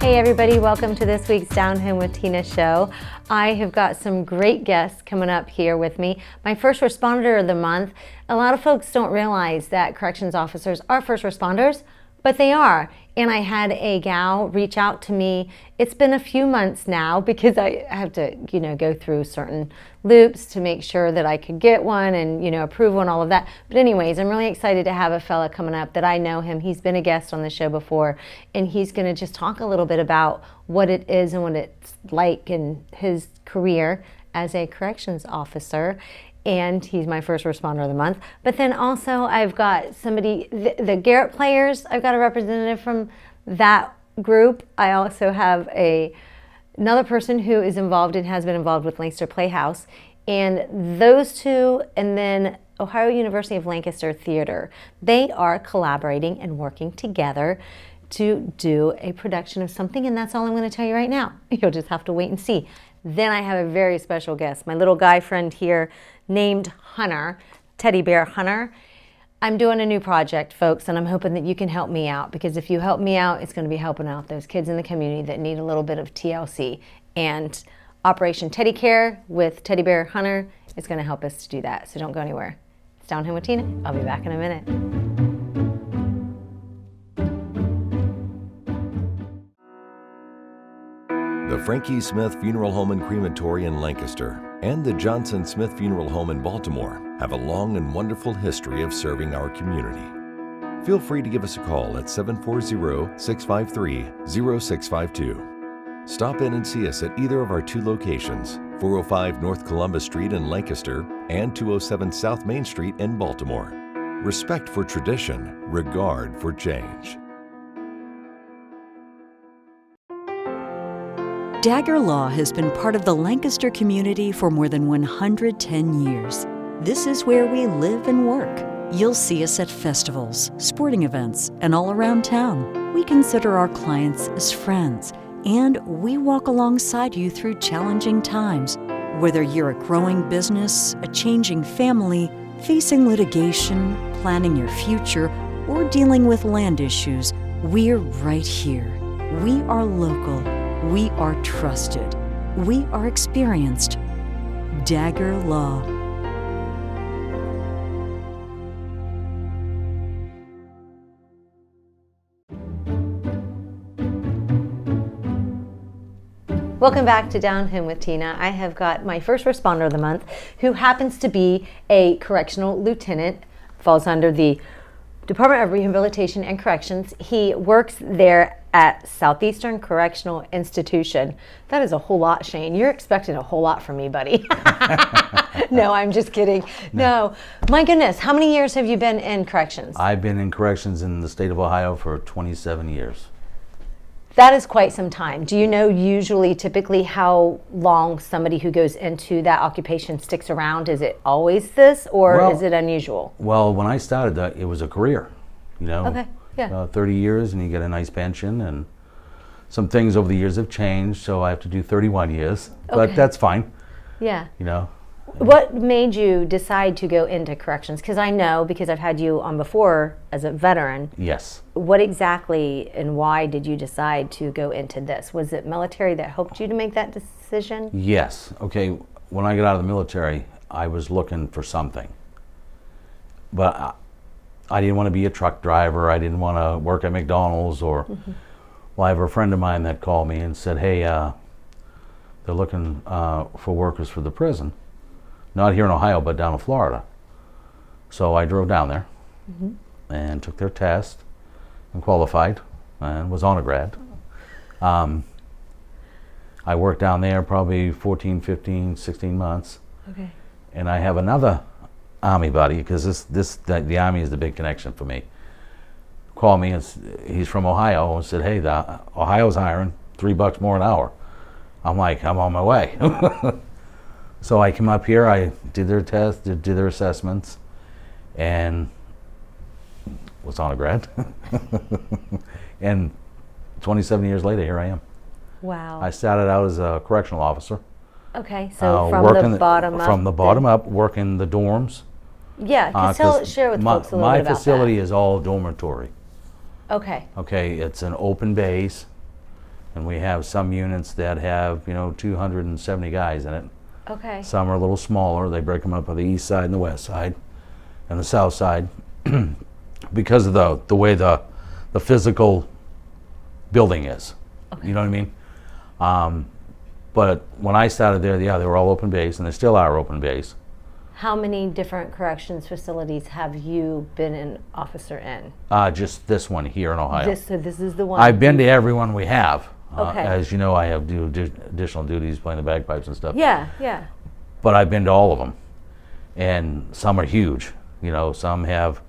Hey everybody, welcome to this week's Down Home with Tina show. I have got some great guests coming up here with me. My first responder of the month. A lot of folks don't realize that corrections officers are first responders, but they are. And I had a gal reach out to me. It's been a few months now because I have to, go through certain loops to make sure that I could get one and, approval and all of that. But anyways, I'm really excited to have a fella coming up that I know him. He's been a guest on the show before, and he's going to just talk a little bit about what it is and what it's like in his career as a corrections officer. And he's my first responder of the month. But then also I've got somebody, the Garret players, I've got a representative from that group. I also have another person who is involved and has been involved with Lancaster Playhouse. And those two, and then Ohio University-Lancaster Theatre, they are collaborating and working together to do a production of something, and that's all I'm going to tell you right now. You'll just have to wait and see. Then I have a very special guest, my little guy friend here named Hunter, Teddy Bear Hunter. I'm doing a new project, folks, and I'm hoping that you can help me out, because if you help me out, it's going to be helping out those kids in the community that need a little bit of TLC. And Operation Teddy Care with Teddy Bear Hunter is going to help us to do that, so don't go anywhere. It's Down Home with Tina. I'll be back in a minute. The Frankie Smith Funeral Home and Crematory in Lancaster and the Johnson Smith Funeral Home in Baltimore have a long and wonderful history of serving our community. Feel free to give us a call at 740-653-0652. Stop in and see us at either of our two locations, 405 North Columbus Street in Lancaster and 207 South Main Street in Baltimore. Respect for tradition, regard for change. Dagger Law has been part of the Lancaster community for more than 110 years. This is where we live and work. You'll see us at festivals, sporting events, and all around town. We consider our clients as friends, and we walk alongside you through challenging times. Whether you're a growing business, a changing family, facing litigation, planning your future, or dealing with land issues, we're right here. We are local. We are trusted. We are experienced. Dagger Law. Welcome back to Down Home with Tina. I have got my first responder of the month, who happens to be a correctional lieutenant, falls under the Department of Rehabilitation and Corrections. He works there at Southeastern Correctional Institution. That is a whole lot, Shane. You're expecting a whole lot from me, buddy. No, I'm just kidding. No. My goodness, how many years have you been in corrections? I've been in corrections in the state of Ohio for 27 years. That is quite some time. Do you know typically how long somebody who goes into that occupation sticks around? Is it always this, or is it unusual? Well, when I started, it was a career, Okay, yeah. 30 years, and you get a nice pension, and some things over the years have changed, so I have to do 31 years, but that's fine. Yeah. What made you decide to go into corrections? Because I know, because I've had you on before as a veteran. Yes. What exactly and why did you decide to go into this? Was it military that helped you to make that decision? Yes. Okay, when I got out of the military, I was looking for something. But I didn't want to be a truck driver. I didn't want to work at McDonald's or... Well, I have a friend of mine that called me and said, hey, they're looking for workers for the prison. Not here in Ohio, but down in Florida. So I drove down there and took their test and qualified and was on a grad. I worked down there probably 14, 15, 16 months. Okay. And I have another Army buddy, because the Army is the big connection for me. Called me, and he's from Ohio, and said, hey, Ohio's hiring, $3 more an hour. I'm like, I'm on my way. So I came up here, I did their test, did their assessments, and was on a grad. And 27 years later, here I am. Wow. I started out as a correctional officer. Okay, so from the bottom up. From the bottom up, working the dorms. Yeah, share with folks a little bit about that. My facility is all dormitory. Okay. Okay, it's an open base. And we have some units that have, 270 guys in it. Okay. Some are a little smaller. They break them up on the east side and the west side and the south side because of the way the physical building is. Okay. You know what I mean? But when I started there, they were all open base, and they still are open base. How many different corrections facilities have you been an officer in? Just this one here in Ohio. So this is the one. I've been to every one we have. Okay. As you know, I have additional duties playing the bagpipes and stuff. Yeah, yeah. But I've been to all of them, and some are huge. Some have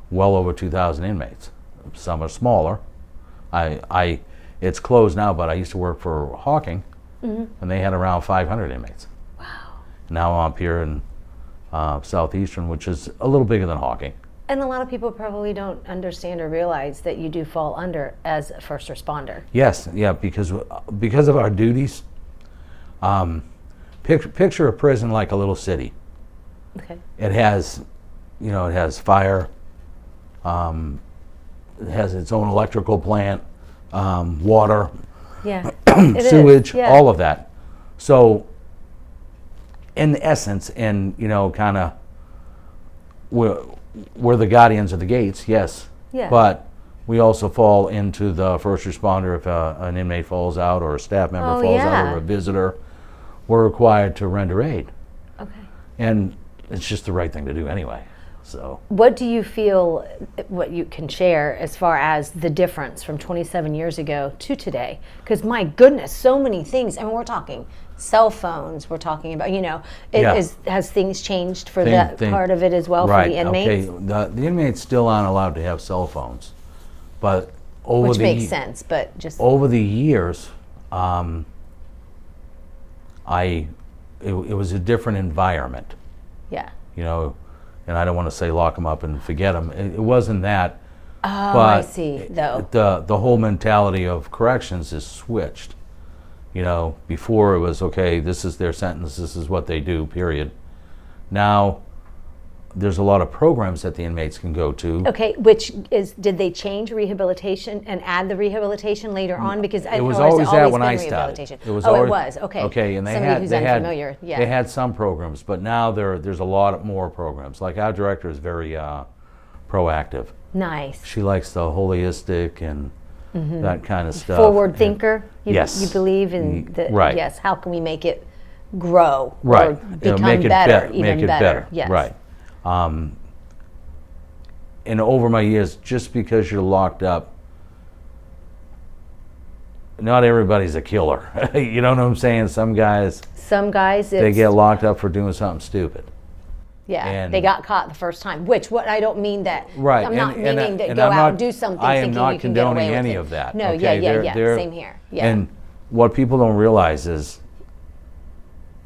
well over 2,000 inmates. Some are smaller. It's closed now, but I used to work for Hawking, and they had around 500 inmates. Wow. Now I'm up here in Southeastern, which is a little bigger than Hawking. And a lot of people probably don't understand or realize that you do fall under as a first responder. Yes, yeah, because of our duties. Picture a prison like a little city. Okay. It has, it has fire. It has its own electrical plant, water, Yeah. sewage, yeah. all of that. So, in essence, and kind of, we're the guardians of the gates, yes. Yeah. But we also fall into the first responder if an inmate falls out or a staff member falls out or a visitor. We're required to render aid. Okay. And it's just the right thing to do anyway. So. What do you feel, what you can share as far as the difference from 27 years ago to today? Because my goodness, so many things. I mean, we're talking cell phones, we're talking about, has things changed for that part of it as well for the inmates? Okay, the inmates still aren't allowed to have cell phones. But Which makes sense, but just... Over the years, it was a different environment. Yeah. And I don't want to say lock them up and forget them. It wasn't that. Oh, but I see, though. The whole mentality of corrections is switched. Before it was, okay, this is their sentence, this is what they do, period. Now, there's a lot of programs that the inmates can go to. Okay, did they change rehabilitation and add the rehabilitation later on? Because it was always that when I started. It was, okay. Okay, and they had some programs, but now there's a lot more programs. Like our director is very proactive. Nice. She likes the holistic and that kind of stuff. Forward thinker. Yes. You believe in the right. Yes. How can we make it grow right. or become make it better? Make it better. Yes. Right. And over my years, just because you're locked up, not everybody's a killer. You know what I'm saying? Some guys, they get locked up for doing something stupid. Yeah, and they got caught the first time. I don't mean that. Right. I'm not meaning that go out and do something thinking you can get away with it. I am not condoning any of that. No, okay? yeah. Same here. Yeah. And what people don't realize is,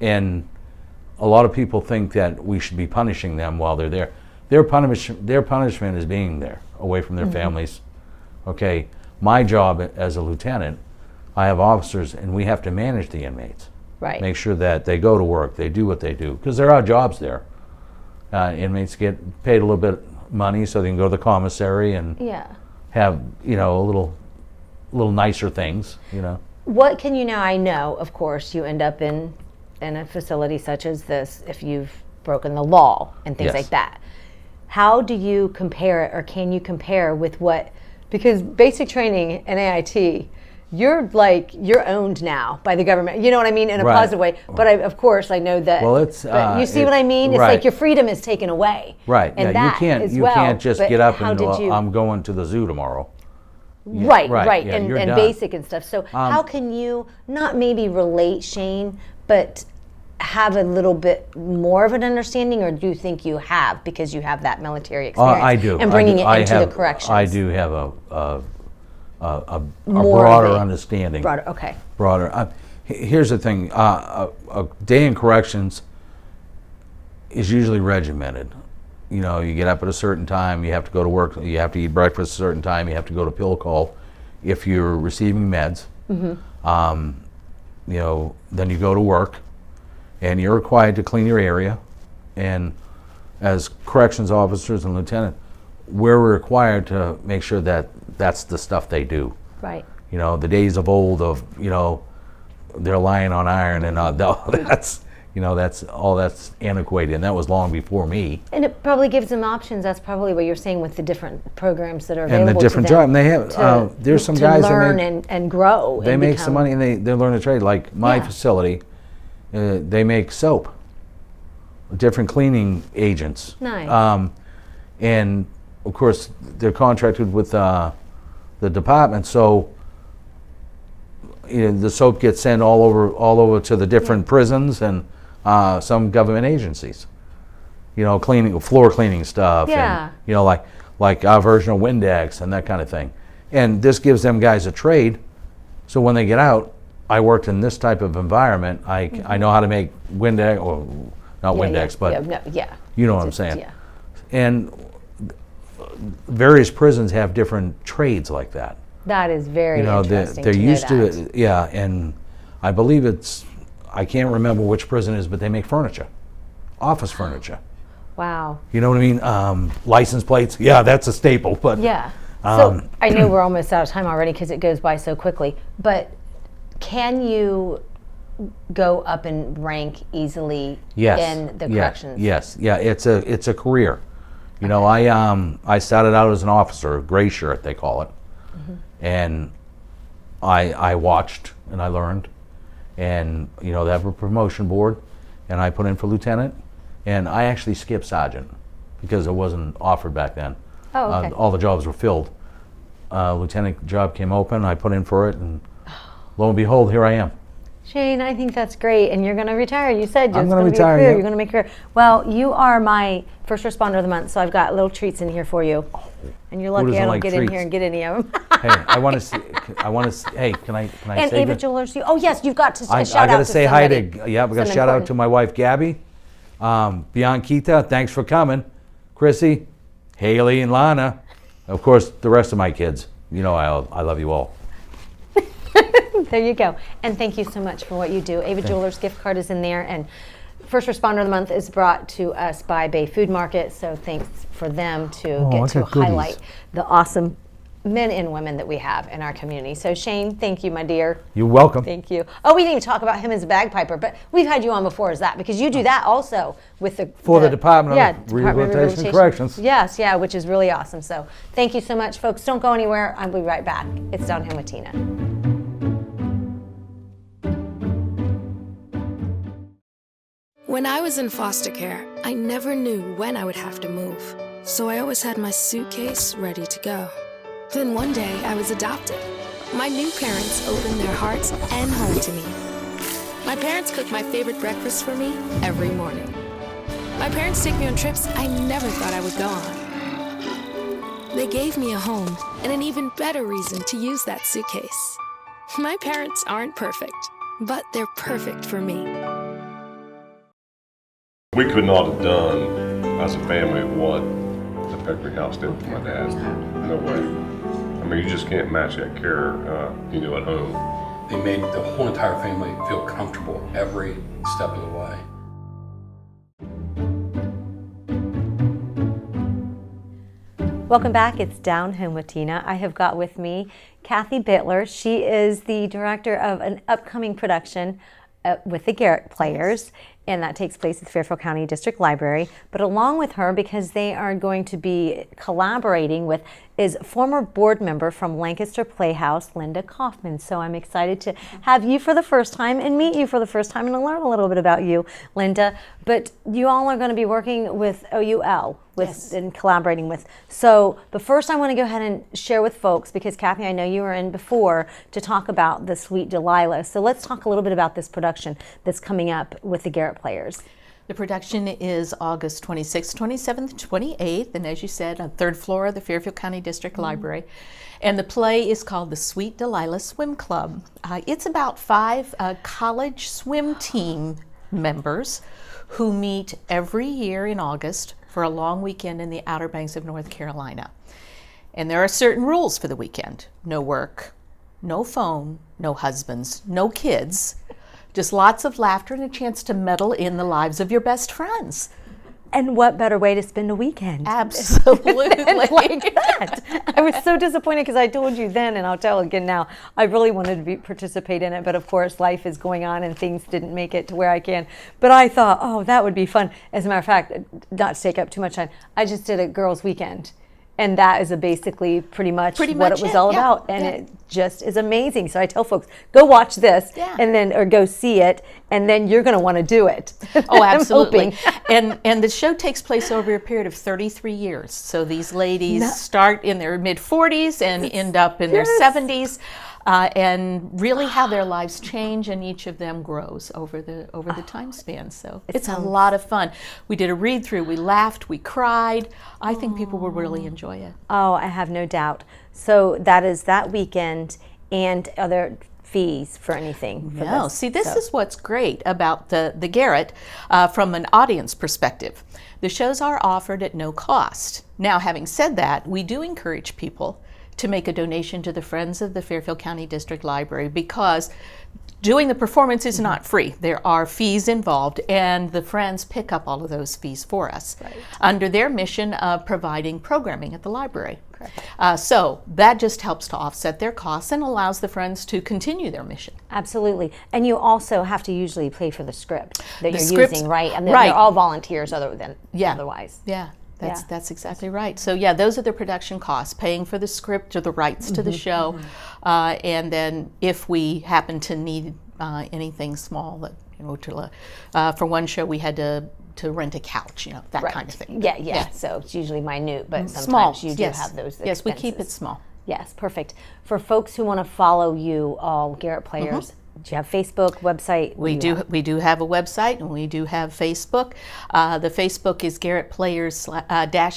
and a lot of people think that we should be punishing them while they're there. Their punishment is being there, away from their families. Okay, my job as a lieutenant, I have officers, and we have to manage the inmates. Right. Make sure that they go to work, they do what they do, because there are jobs there. Inmates get paid a little bit of money so they can go to the commissary and have a little nicer things. What can you now? I know, of course, you end up in a facility such as this if you've broken the law and things like that. How do you compare it, or can you compare with what? Because basic training and AIT, you're owned now by the government. You know what I mean, in a positive way. But of course, I know that. Well, it's. But you see what I mean? It's like your freedom is taken away. Right. And yeah. You can't just get up and I'm going to the zoo tomorrow. Right. Yeah, and done. Basic and stuff. So how can you not maybe relate, Shane, but have a little bit more of an understanding, or do you think you have because you have that military experience? I do. And bringing it into the corrections. I do have a broader understanding. Broader. Here's the thing. A day in corrections is usually regimented. You get up at a certain time, you have to go to work, you have to eat breakfast at a certain time, you have to go to pill call if you're receiving meds. Then you go to work, and you're required to clean your area. And as corrections officers and lieutenant, we're required to make sure that that's the stuff they do. Right. you know, the days of old of, you know, they're lying on iron and that's, you know, that's antiquated, and that was long before me. And it probably gives them options. That's probably what you're saying with the different programs that are And available the different to them. jobs. They have, there's some guys that learn make, and grow. they and make some money, and they learn a trade. Like my facility, they make soap, different cleaning agents. Nice. And of course, they're contracted with the department, so you know, the soap gets sent all over to the different prisons and some government agencies. You know, floor cleaning stuff, and you know, like our version of Windex and that kind of thing. And this gives them guys a trade, so when they get out, I worked in this type of environment. I know how to make Windex, or not Windex, but you know what I'm saying. Yeah. And various prisons have different trades like that. That is very interesting. They're to used know to it, and I believe I can't remember which prison it is, but they make furniture, office furniture. Wow. You know what I mean? License plates, that's a staple. But yeah. So I know we're almost out of time already because it goes by so quickly. But can you go up in rank easily in the corrections? Yes. Yeah. It's a career. You know, I started out as an officer, gray shirt they call it, and I watched and I learned, and you know they have a promotion board, and I put in for lieutenant, and I actually skipped sergeant because it wasn't offered back then. Oh, okay. All the jobs were filled. Lieutenant job came open, I put in for it, and lo and behold, here I am. Shane, I think that's great, and you're going to retire. You said I'm going to retire. You're going to make a career. Well, you are my first responder of the month, so I've got little treats in here for you, and you're lucky I don't get in here and get any of them. Hey, I want to see. Hey, can I and say Ava that? Jewelers. Oh yes, you've got to shout out to I got to say hi somebody. to we got to shout out to my wife Gabby, Bianquita. Thanks for coming, Chrissy, Haley, and Lana. Of course, the rest of my kids. You know, I love you all. There you go. And thank you so much for what you do. Ava Jewelers gift card is in there, and First Responder of the Month is brought to us by Bay Food Market, so thanks for them to get to highlight the awesome men and women that we have in our community. So Shane, thank you, my dear. You're welcome. Thank you. Oh, we didn't even talk about him as a bagpiper, but we've had you on before as that, because you do that also with the Department of Rehabilitation and Corrections. Yes, which is really awesome. So thank you so much, folks. Don't go anywhere. I'll be right back. It's Downhill with Tina. When I was in foster care, I never knew when I would have to move, so I always had my suitcase ready to go. Then one day, I was adopted. My new parents opened their hearts and home to me. My parents cook my favorite breakfast for me every morning. My parents take me on trips I never thought I would go on. They gave me a home and an even better reason to use that suitcase. My parents aren't perfect, but they're perfect for me. We could not have done, as a family, what the Peccary House did for my dad. No way. I mean, you just can't match that care, at home. They made the whole entire family feel comfortable every step of the way. Welcome back. It's Down Home with Tina. I have got with me Cathy Bitler. She is the director of an upcoming production with the Garret Players, and that takes place at the Fairfield County District Library. But along with her, because they are going to be collaborating with, is former board member from Lancaster Playhouse, Linda Kauffman. So I'm excited to have you for the first time and meet you for the first time and to learn a little bit about you, Linda. But you all are going to be working with OUL and collaborating with. So, but first I want to go ahead and share with folks, because Cathy, I know you were in before to talk about the Sweet Delilah. So let's talk a little bit about this production that's coming up with the Garret Players. The production is August 26th, 27th, 28th, and as you said, on the third floor of the Fairfield County District Library. And the play is called The Sweet Delilah Swim Club. It's about 5 college swim team members who meet every year in August for a long weekend in the Outer Banks of North Carolina. And there are certain rules for the weekend. No work, no phone, no husbands, no kids. Just lots of laughter and a chance to meddle in the lives of your best friends. And what better way to spend a weekend? Absolutely. Like that. I was so disappointed because I told you then, and I'll tell again now, I really wanted to participate in it, but of course life is going on and things didn't make it to where I can. But I thought, oh, that would be fun. As a matter of fact, not to take up too much time, I just did a girls' weekend. And that is basically pretty much what it was all about. And it just is amazing. So I tell folks, go watch this and then, or go see it, and then you're going to want to do it. Oh, absolutely. and the show takes place over a period of 33 years. So these ladies start in their mid-40s and end up in their 70s. And really how their lives change, and each of them grows over the time span. So it's a lot of fun. We did a read through. We laughed. We cried. I think people will really enjoy it. Oh, I have no doubt. So that is that weekend, and other fees for anything? For no, see, this is what's great about the Garret from an audience perspective. The shows are offered at no cost. Now, having said that, we do encourage people to make a donation to the Friends of the Fairfield County District Library, because doing the performance is not free. There are fees involved, and the Friends pick up all of those fees for us under their mission of providing programming at the library. So that just helps to offset their costs and allows the Friends to continue their mission. Absolutely. And you also have to usually pay for the script that you're using, right? And they're all volunteers otherwise. Yeah. That's exactly right. So yeah, those are the production costs, paying for the script or the rights to the show, and then if we happen to need anything small, that for one show we had to rent a couch, that kind of thing. Yeah. So it's usually minute, but sometimes you do have those expenses. Yes, we keep it small. Yes, perfect. For folks who want to follow you all, Garret Players, do you have Facebook, website? We do have a website, and we do have Facebook. The Facebook is Garret Players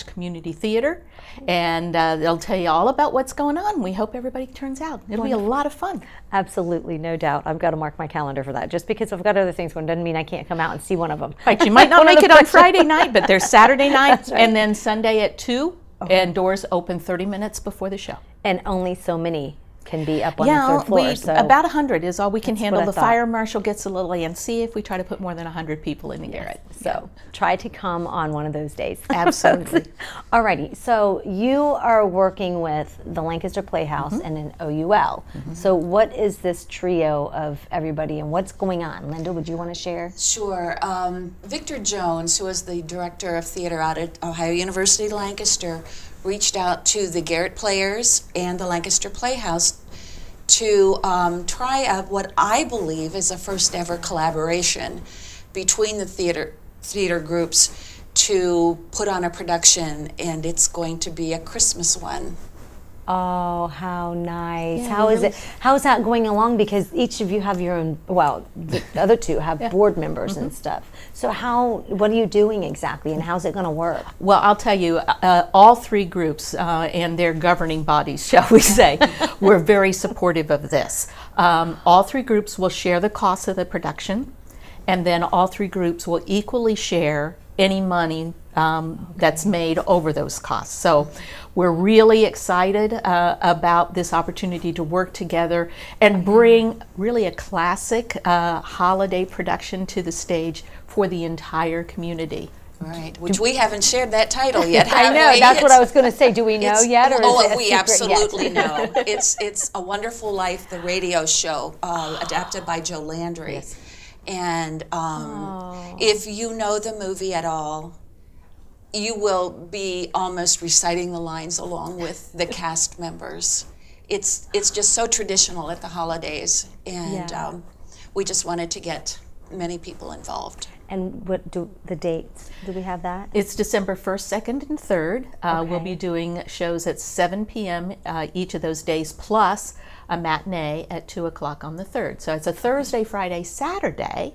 Community Theater, and they'll tell you all about what's going on. We hope everybody turns out. It'll be a lot of fun. Absolutely, no doubt. I've got to mark my calendar for that. Just because I've got other things going doesn't mean I can't come out and see one of them. Right, you might not make it on Friday night, but there's Saturday night, and then Sunday at 2, and doors open 30 minutes before the show. And only so many can be up on the third floor. So about 100 is all we can handle. The fire marshal gets a little antsy if we try to put more than 100 people in the Garret. So try to come on one of those days. Absolutely. Alrighty, so you are working with the Lancaster Playhouse and an OUL. So what is this trio of everybody, and what's going on? Linda, would you want to share? Sure. Victor Jones, who is the director of theater out at Ohio University-Lancaster, reached out to the Garret Players and the Lancaster Playhouse to try out what I believe is a first ever collaboration between the theater groups to put on a production, and it's going to be a Christmas one. Oh, how nice. How is it? How is that going along? Because each of you have your own, well, the other two have board members and stuff. So what are you doing exactly, and how's it going to work? Well, I'll tell you, all three groups and their governing bodies, shall we say, were very supportive of this. All three groups will share the costs of the production, and then all three groups will equally share any money that's made over those costs. So we're really excited about this opportunity to work together and bring really a classic holiday production to the stage for the entire community. Right, which we haven't shared that title yet. I know, that's what I was going to say. Do we know yet? Or is it we absolutely know. It's A Wonderful Life, the radio show, adapted by Joe Landry. Yes. And if you know the movie at all, you will be almost reciting the lines along with the cast members. It's just so traditional at the holidays, and we just wanted to get many people involved. And what do the dates? Do we have that? It's December 1st, 2nd, and 3rd. We'll be doing shows at 7 p.m. Each of those days, plus a matinee at 2 o'clock on the 3rd. So it's a Thursday, Friday, Saturday,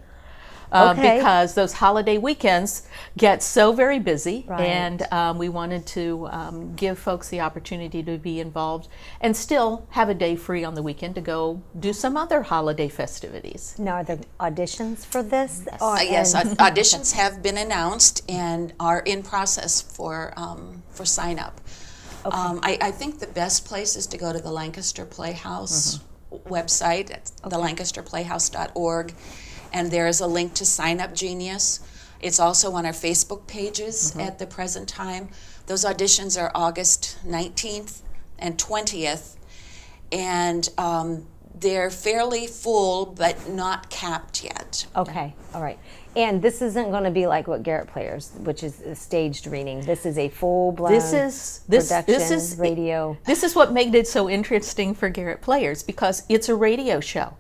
because those holiday weekends get so very busy, and we wanted to give folks the opportunity to be involved and still have a day free on the weekend to go do some other holiday festivities. Now, are there auditions for this? Yes, auditions have been announced and are in process for sign up. I think the best place is to go to the Lancaster Playhouse website, at thelancasterplayhouse.org, and there is a link to Sign Up Genius. It's also on our Facebook pages at the present time. Those auditions are August 19th and 20th, and they're fairly full, but not capped yet. Okay, all right. And this isn't going to be like what Garret Players, which is a staged reading. This is a full-blown production, radio. This is what made it so interesting for Garret Players, because it's a radio show.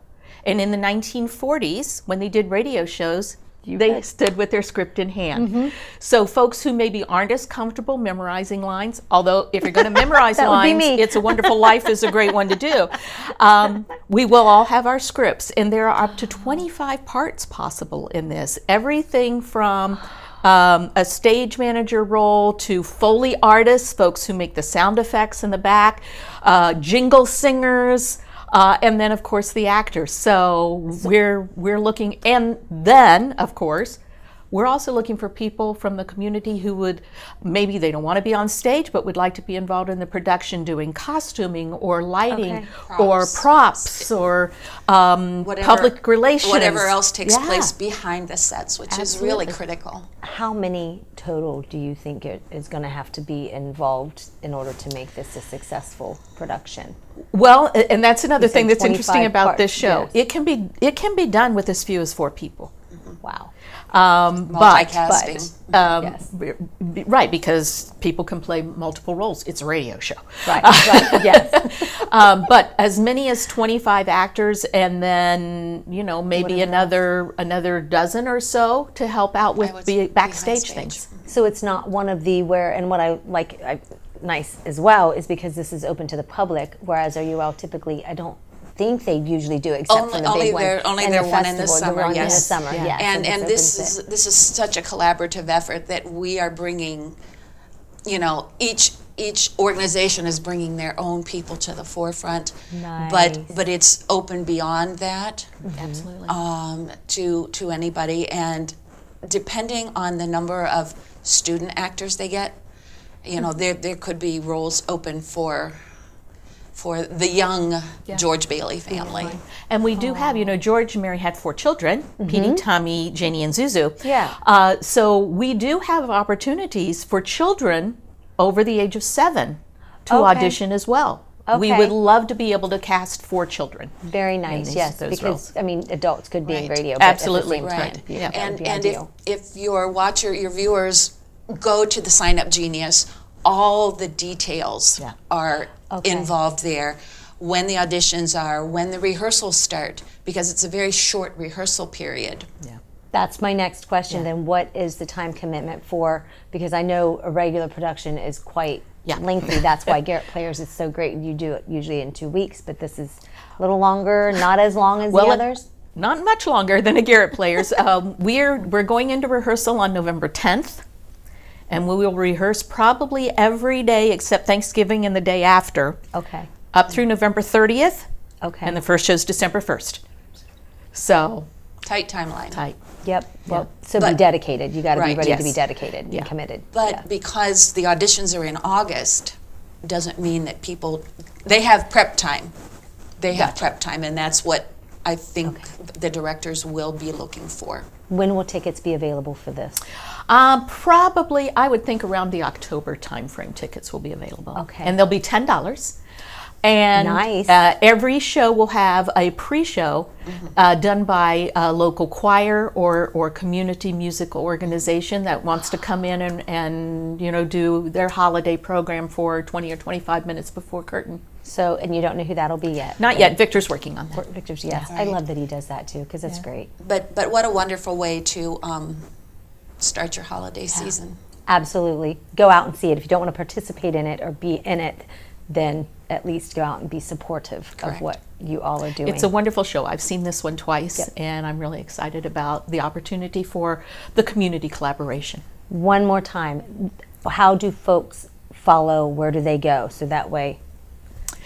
And in the 1940s, when they did radio shows, they stood with their script in hand. So folks who maybe aren't as comfortable memorizing lines, although if you're going to memorize lines, It's a Wonderful Life is a great one to do. We will all have our scripts, and there are up to 25 parts possible in this. Everything from a stage manager role to Foley artists, folks who make the sound effects in the back, jingle singers, and then, of course, the actors. So we're looking, and then, of course, we're also looking for people from the community who would, maybe they don't want to be on stage, but would like to be involved in the production, doing costuming or lighting or props or public relations. Whatever else takes place behind the sets, which is really critical. How many total do you think it is going to have to be involved in order to make this a successful production? Well, and that's another thing that's interesting about this show. Yes. It can be done with as few as 4 people. Wow. Multicasting. Right, because people can play multiple roles. It's a radio show. Right, yes. But as many as 25 actors, and then, maybe another dozen or so to help out with the backstage things. So it's not one of the and what I like, nice as well, is because this is open to the public, whereas OUL typically, I don't think they usually do, except for the big one. Only their one in the summer, in the summer, yes. And this is such a collaborative effort that we are bringing, each organization is bringing their own people to the forefront. Nice. But it's open beyond that. Absolutely. To anybody, and depending on the number of student actors they get, there could be roles open for the young George Bailey family. And we do have, George and Mary had 4 children, Petey, Tommy, Janie, and Zuzu. Yeah. So we do have opportunities for children over the age of 7 to audition as well. Okay. We would love to be able to cast 4 children. Very nice, yes, those because, roles. Adults could be in radio, but absolutely, at the same time, Yeah. And if your viewers go to the Sign Up Genius, all the details are involved there. When the auditions are, when the rehearsals start, because it's a very short rehearsal period. Yeah. That's my next question. Then what is the time commitment for, because I know a regular production is quite lengthy. That's why Garret Players is so great. You do it usually in 2 weeks, but this is a little longer, not as long as the others. Not much longer than a Garret Players. We're going into rehearsal on November 10th. And we will rehearse probably every day except Thanksgiving and the day after. Okay. Up through November 30th. Okay. And the first show's December 1st. So. Tight timeline. Tight. Yep. Well, so be dedicated. You got to be ready to be dedicated and committed. But because the auditions are in August, doesn't mean that they have prep time. They have prep time, and that's what I think the directors will be looking for. When will tickets be available for this? Probably, I would think around the October timeframe, tickets will be available. Okay. And they'll be $10. And nice. Every show will have a pre-show done by a local choir or community musical organization that wants to come in and do their holiday program for 20 or 25 minutes before curtain. So, and you don't know who that'll be yet? Not yet. Victor's working on that. Victor's, yes. I love that he does that too, because that's great. But what a wonderful way to start your holiday season. Absolutely. Go out and see it. If you don't want to participate in it or be in it, then at least go out and be supportive of what you all are doing. It's a wonderful show. I've seen this one twice, and I'm really excited about the opportunity for the community collaboration. One more time, how do folks follow? Where do they go? So that way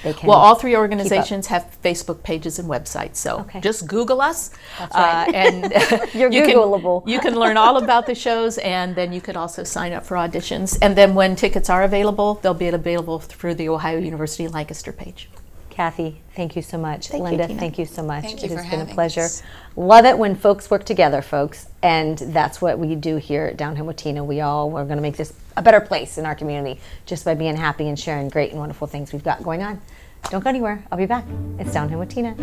they can. Well, all 3 organizations have Facebook pages and websites, so just Google us. That's right. And You're Googleable. You can learn all about the shows, and then you could also sign up for auditions. And then when tickets are available, they'll be available through the Ohio University-Lancaster page. Cathy, thank you so much. Thank you, Linda, Tina. thank you so much. Thank you It for has been a having pleasure. us. Love it when folks work together, folks. And that's what we do here at Downhill with Tina. We're going to make this a better place in our community just by being happy and sharing great and wonderful things we've got going on. Don't go anywhere. I'll be back. It's Downhill with Tina.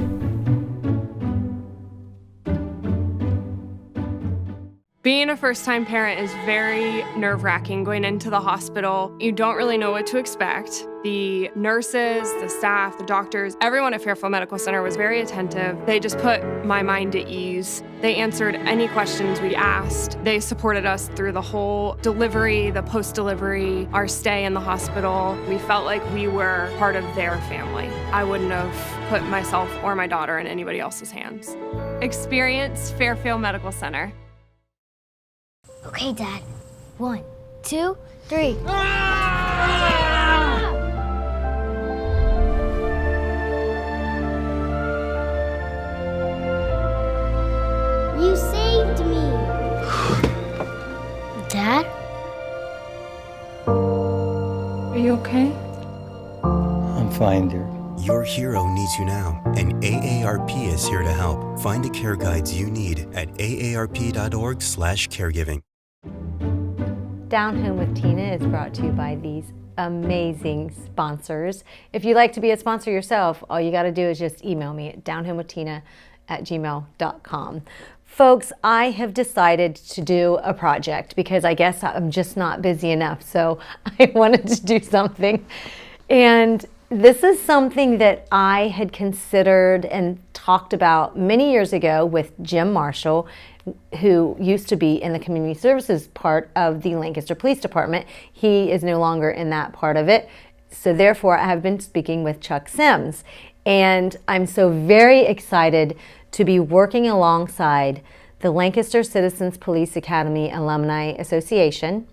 Being a first-time parent is very nerve-wracking going into the hospital. You don't really know what to expect. The nurses, the staff, the doctors, everyone at Fairfield Medical Center was very attentive. They just put my mind at ease. They answered any questions we asked. They supported us through the whole delivery, the post-delivery, our stay in the hospital. We felt like we were part of their family. I wouldn't have put myself or my daughter in anybody else's hands. Experience Fairfield Medical Center. Okay, Dad. 1, 2, 3. You saved me. Dad? Are you okay? I'm fine, dear. Your hero needs you now, and AARP is here to help. Find the care guides you need at aarp.org/caregiving. Downhill with Tina is brought to you by these amazing sponsors. If you'd like to be a sponsor yourself, all you got to do is just email me at downhillwithtina@gmail.com. Folks, I have decided to do a project because I guess I'm just not busy enough, so I wanted to do something. And this is something that I had considered and talked about many years ago with Jim Marshall, who used to be in the community services part of the Lancaster Police Department. He is no longer in that part of it. So therefore, I have been speaking with Chuck Sims. And I'm so very excited to be working alongside the Lancaster Citizens Police Academy Alumni Association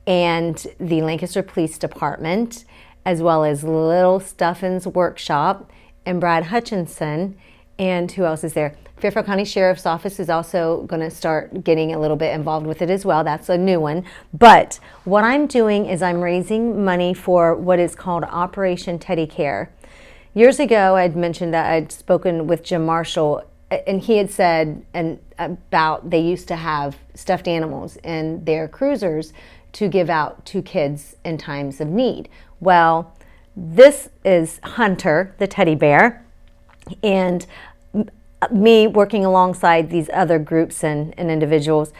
and the Lancaster Police Department, as well as Little Stuffin's Workshop and Brad Hutchinson. And who else is there? Fairfield County Sheriff's Office is also going to start getting a little bit involved with it as well. That's a new one. But what I'm doing is I'm raising money for what is called Operation Teddy Care. Years ago, I'd mentioned that I'd spoken with Jim Marshall, and he had said about they used to have stuffed animals in their cruisers to give out to kids in times of need. Well, this is Hunter, the teddy bear, and me working alongside these other groups and individuals.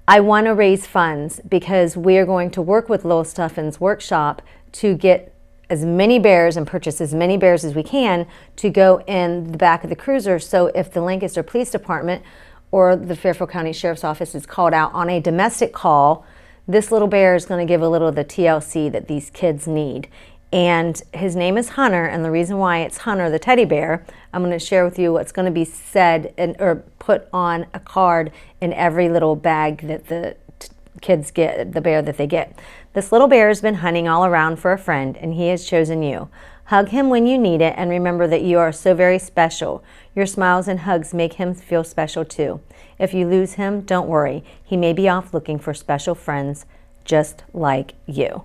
I want to raise funds because we are going to work with Little Stuffin's Workshop to get as many bears and purchase as many bears as we can to go in the back of the cruiser. So if the Lancaster Police Department or the Fairfield County Sheriff's Office is called out on a domestic call, this little bear is going to give a little of the TLC that these kids need. And his name is Hunter, and the reason why it's Hunter the teddy bear, I'm going to share with you what's going to be said or put on a card in every little bag that the kids get, the bear that they get. This little bear has been hunting all around for a friend, and he has chosen you. Hug him when you need it, and remember that you are so very special. Your smiles and hugs make him feel special too. If you lose him, don't worry. He may be off looking for special friends just like you.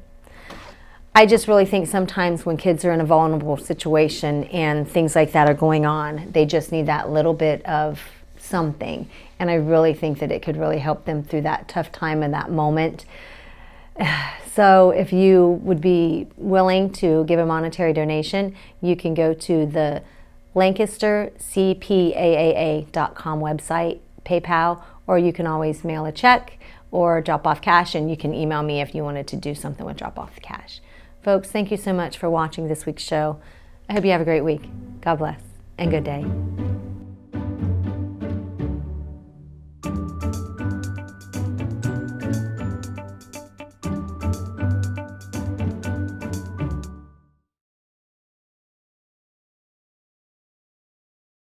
I just really think sometimes when kids are in a vulnerable situation and things like that are going on, they just need that little bit of something. And I really think that it could really help them through that tough time in that moment. So if you would be willing to give a monetary donation, you can go to the LancasterCPAAA.com website, PayPal, or you can always mail a check or drop off cash, and you can email me if you wanted to do something with drop off the cash. Folks, thank you so much for watching this week's show. I hope you have a great week. God bless and good day.